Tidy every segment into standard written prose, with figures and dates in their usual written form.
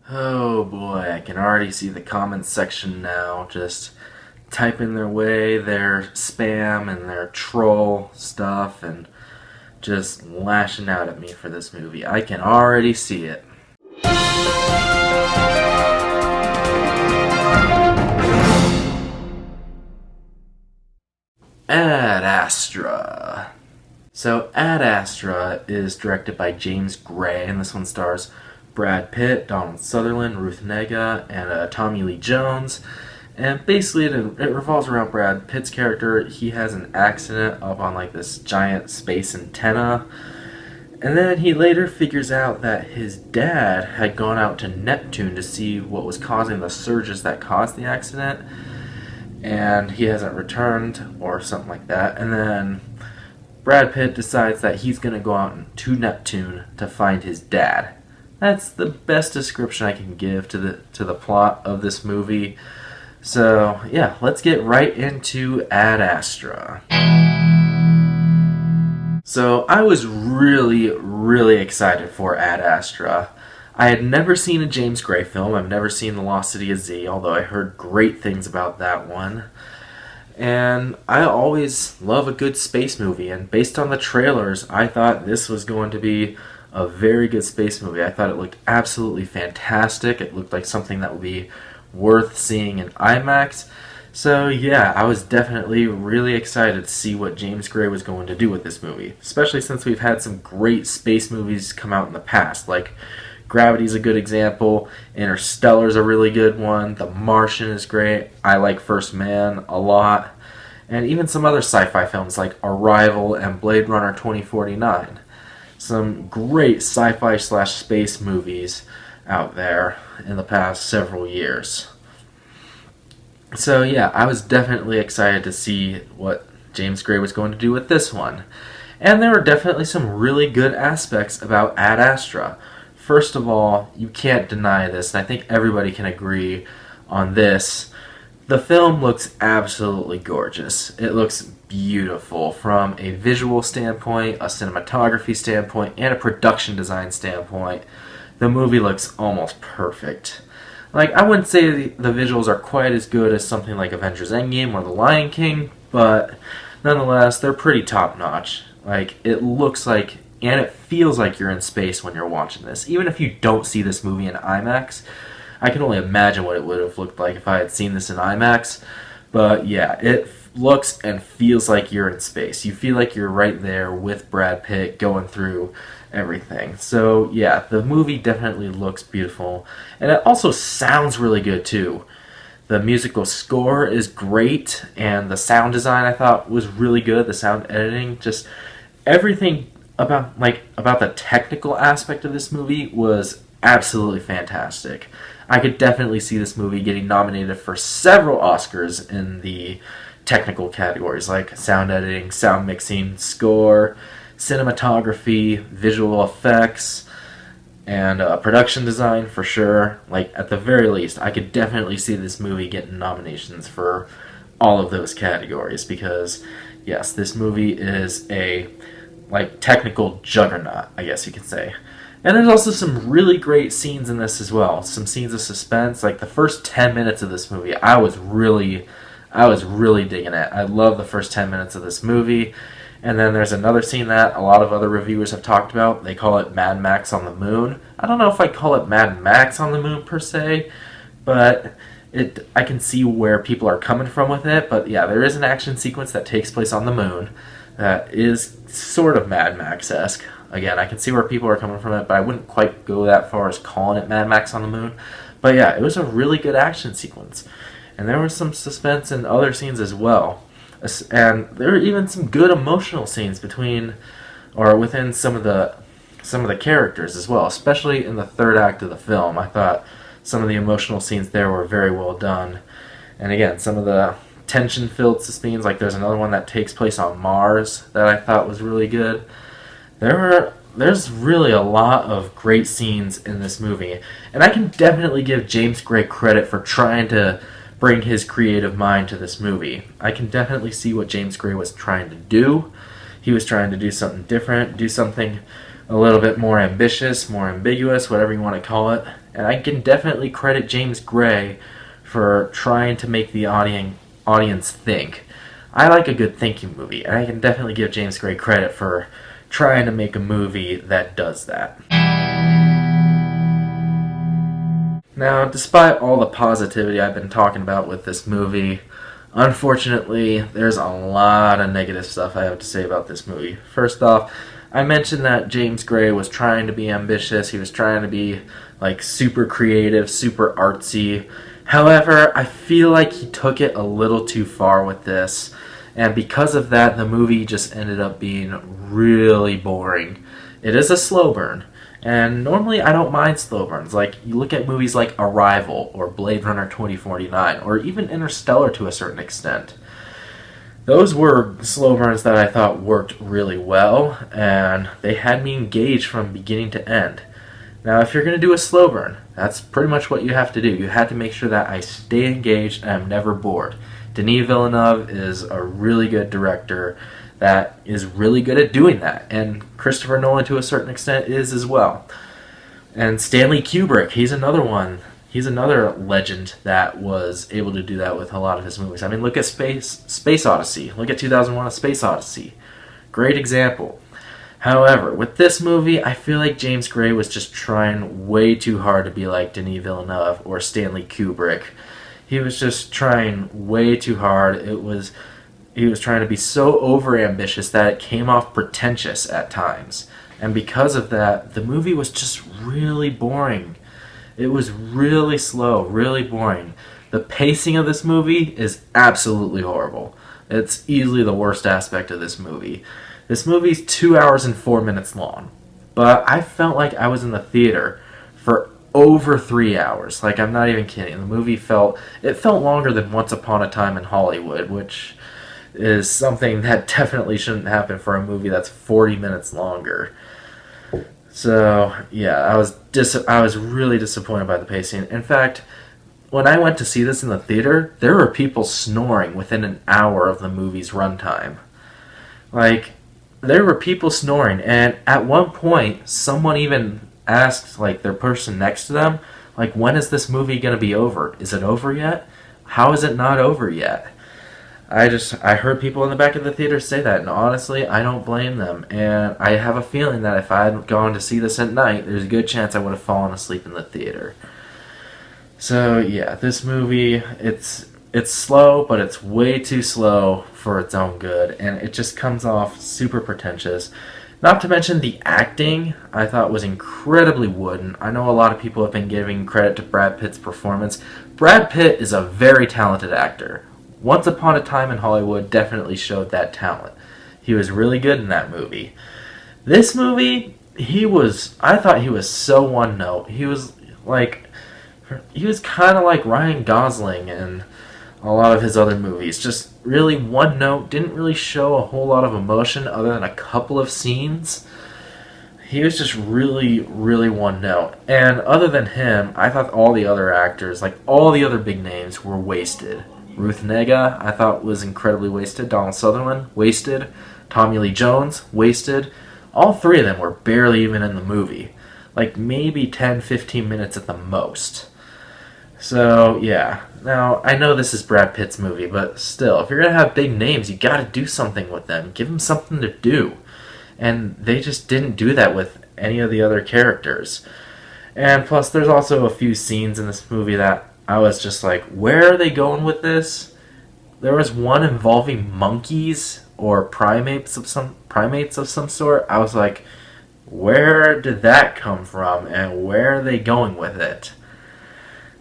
Oh boy, I can already see the comments section now just typing their way, their spam and their troll stuff, and just lashing out at me for this movie. I can already see it. Ad Astra. So, Ad Astra is directed by James Gray, and this one stars Brad Pitt, Donald Sutherland, Ruth Negga, and Tommy Lee Jones. And basically, it revolves around Brad Pitt's character. He has an accident up on like this giant space antenna, and then he later figures out that his dad had gone out to Neptune to see what was causing the surges that caused the accident, and he hasn't returned or something like that. And then Brad Pitt decides that he's going to go out to Neptune to find his dad. That's the best description I can give to the plot of this movie. So, yeah, let's get right into Ad Astra. So, I was really excited for Ad Astra. I had never seen a James Gray film. I've never seen The Lost City of Z, although I heard great things about that one. And I always love a good space movie, and based on the trailers, I thought this was going to be a very good space movie. I thought it looked absolutely fantastic. It looked like something that would be worth seeing in IMAX. So yeah, I was definitely really excited to see what James Gray was going to do with this movie, especially since we've had some great space movies come out in the past, like Gravity's a good example, Interstellar's a really good one, The Martian is great, I like First Man a lot, and even some other sci-fi films like Arrival and Blade Runner 2049. Some great sci-fi slash space movies out there in the past several years. So yeah, I was definitely excited to see what James Gray was going to do with this one. And there were definitely some really good aspects about Ad Astra. First of all, you can't deny this, and I think everybody can agree on this. The film looks absolutely gorgeous. It looks beautiful from a visual standpoint, a cinematography standpoint, and a production design standpoint. The movie looks almost perfect. Like, I wouldn't say the visuals are quite as good as something like Avengers Endgame or The Lion King, but nonetheless, they're pretty top-notch. Like, it looks like, and it feels like you're in space when you're watching this. Even if you don't see this movie in IMAX, I can only imagine what it would have looked like if I had seen this in IMAX. But yeah, it looks and feels like you're in space. You feel like you're right there with Brad Pitt going through everything. So yeah, the movie definitely looks beautiful. And it also sounds really good too. The musical score is great, and the sound design I thought was really good. The sound editing, just everything about the technical aspect of this movie was absolutely fantastic. I could definitely see this movie getting nominated for several Oscars in the technical categories like sound editing, sound mixing, score, cinematography, visual effects, and production design for sure. Like, at the very least, I could definitely see this movie getting nominations for all of those categories because, yes, this movie is a technical juggernaut, I guess you could say. And there's also some really great scenes in this as well. Some scenes of suspense. Like, the first 10 minutes of this movie, I was really digging it. I love the first 10 minutes of this movie. And then there's another scene that a lot of other reviewers have talked about. They call it Mad Max on the Moon. I don't know if I'd call it Mad Max on the Moon per se, but I can see where people are coming from with it. But yeah, there is an action sequence that takes place on the moon that is sort of Mad Max-esque. Again, I can see where people are coming from it, but I wouldn't quite go that far as calling it Mad Max on the Moon. But yeah, it was a really good action sequence. And there was some suspense in other scenes as well. And there were even some good emotional scenes within some of the characters as well, especially in the third act of the film. I thought some of the emotional scenes there were very well done. And again, some of the tension-filled scenes, like there's another one that takes place on Mars that I thought was really good. There's really a lot of great scenes in this movie, and I can definitely give James Gray credit for trying to bring his creative mind to this movie. I can definitely see what James Gray was trying to do. He was trying to do something different, do something a little bit more ambitious, more ambiguous, whatever you want to call it. And I can definitely credit James Gray for trying to make the audience think. I like a good thinking movie, and I can definitely give James Gray credit for trying to make a movie that does that. Now, despite all the positivity I've been talking about with this movie, unfortunately, there's a lot of negative stuff I have to say about this movie. First off, I mentioned that James Gray was trying to be ambitious. He was trying to be like super creative, super artsy. However, I feel like he took it a little too far with this. And because of that, the movie just ended up being really boring. It is a slow burn. And normally I don't mind slow burns. Like, you look at movies like Arrival or Blade Runner 2049 or even Interstellar to a certain extent. Those were slow burns that I thought worked really well, and they had me engaged from beginning to end. Now, if you're going to do a slow burn, that's pretty much what you have to do. You have to make sure that I stay engaged and I'm never bored. Denis Villeneuve is a really good director that is really good at doing that, and Christopher Nolan to a certain extent is as well. And Stanley Kubrick, he's another one. He's another legend that was able to do that with a lot of his movies. I mean, look at Space Odyssey. Look at 2001: A Space Odyssey. Great example. However, with this movie, I feel like James Gray was just trying way too hard to be like Denis Villeneuve or Stanley Kubrick. He was just trying way too hard. He was trying to be so overambitious that it came off pretentious at times. And because of that, the movie was just really boring. It was really slow, really boring. The pacing of this movie is absolutely horrible. It's easily the worst aspect of this movie. This movie's 2 hours and 4 minutes long. But I felt like I was in the theater for over 3 hours. Like, I'm not even kidding. The movie felt longer than Once Upon a Time in Hollywood, which is something that definitely shouldn't happen for a movie that's 40 minutes longer. So, yeah, I was really disappointed by the pacing. In fact, when I went to see this in the theater, there were people snoring within an hour of the movie's runtime. Like, there were people snoring, and at one point, someone even asked, like, their person next to them, like, when is this movie going to be over? Is it over yet? How is it not over yet? I heard people in the back of the theater say that, and honestly, I don't blame them. And I have a feeling that if I had gone to see this at night, there's a good chance I would have fallen asleep in the theater. So yeah, this movie, it's slow, but it's way too slow for its own good, and it just comes off super pretentious. Not to mention the acting, I thought was incredibly wooden. I know a lot of people have been giving credit to Brad Pitt's performance. Brad Pitt is a very talented actor. Once Upon a Time in Hollywood definitely showed that talent. He was really good in that movie. This movie, I thought he was so one note. He was kind of like Ryan Gosling in a lot of his other movies. Just really one note, didn't really show a whole lot of emotion other than a couple of scenes. He was just really, really one note. And other than him, I thought all the other actors, like all the other big names, were wasted. Ruth Negga, I thought, was incredibly wasted. Donald Sutherland, wasted. Tommy Lee Jones, wasted. All three of them were barely even in the movie. Like maybe 10-15 minutes at the most. So, yeah. Now, I know this is Brad Pitt's movie, but still, if you're going to have big names, you got to do something with them. Give them something to do. And they just didn't do that with any of the other characters. And plus, there's also a few scenes in this movie that I was just like, where are they going with this? There was one involving monkeys or primates of some sort. I was like, where did that come from and where are they going with it?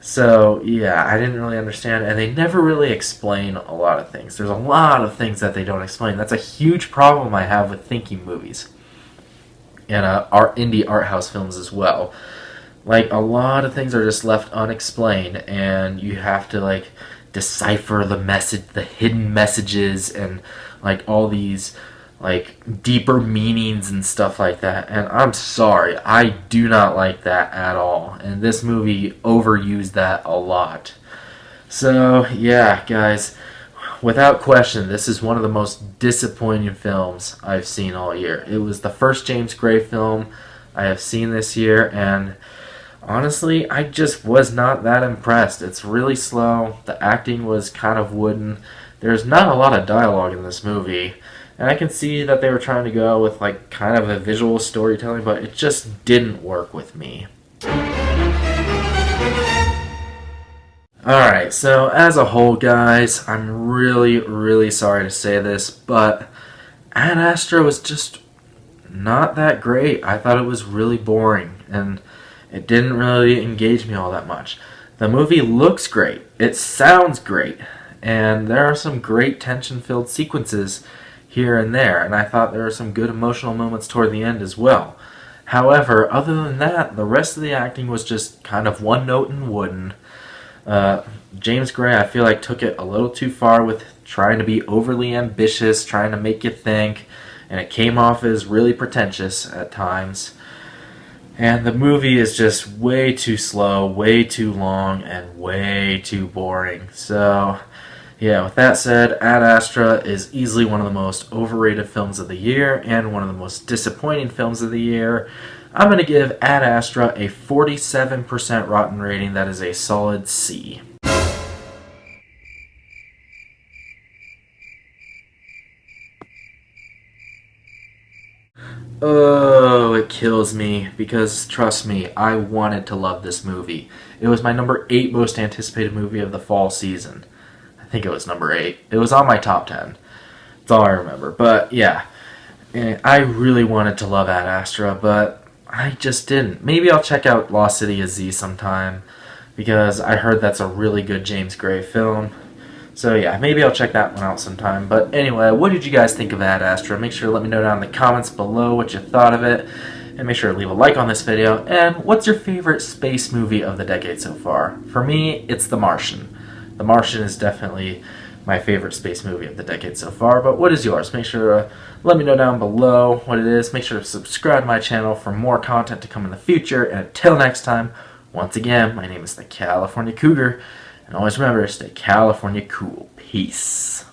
So, yeah, I didn't really understand, and they never really explain a lot of things. There's a lot of things that they don't explain. That's a huge problem I have with thinking movies and indie art house films as well. Like, a lot of things are just left unexplained, and you have to, like, decipher the hidden messages, and, like, all these, like, deeper meanings and stuff like that. And I'm sorry, I do not like that at all. And this movie overused that a lot. So, yeah, guys, without question, this is one of the most disappointing films I've seen all year. It was the first James Gray film I have seen this year, and Honestly, I just was not that impressed. It's really slow. The acting was kind of wooden. There's not a lot of dialogue in this movie. And I can see that they were trying to go with like kind of a visual storytelling, but it just didn't work with me. Alright, so as a whole, guys, I'm really, really sorry to say this, but Ad Astra was just not that great. I thought it was really boring, and it didn't really engage me all that much. The movie looks great, it sounds great, and there are some great tension-filled sequences here and there, and I thought there were some good emotional moments toward the end as well. However, other than that, the rest of the acting was just kind of one note and wooden. James Gray, I feel like, took it a little too far with trying to be overly ambitious, trying to make you think, and it came off as really pretentious at times. And the movie is just way too slow, way too long, and way too boring. So, yeah, with that said, Ad Astra is easily one of the most overrated films of the year and one of the most disappointing films of the year. I'm going to give Ad Astra a 47% rotten rating. That is a solid C. Oh, it kills me because, trust me, I wanted to love this movie. It was my number 8 most anticipated movie of the fall season. I think it was number 8. It was on my top 10. That's all I remember. But yeah, I really wanted to love Ad Astra, but I just didn't. Maybe I'll check out Lost City of Z sometime because I heard that's a really good James Gray film. So yeah, maybe I'll check that one out sometime. But anyway, what did you guys think of Ad Astra? Make sure to let me know down in the comments below what you thought of it. And make sure to leave a like on this video. And what's your favorite space movie of the decade so far? For me, it's The Martian. The Martian is definitely my favorite space movie of the decade so far. But what is yours? Make sure to let me know down below what it is. Make sure to subscribe to my channel for more content to come in the future. And until next time, once again, my name is the California Cougar. And always remember, stay California cool. Peace.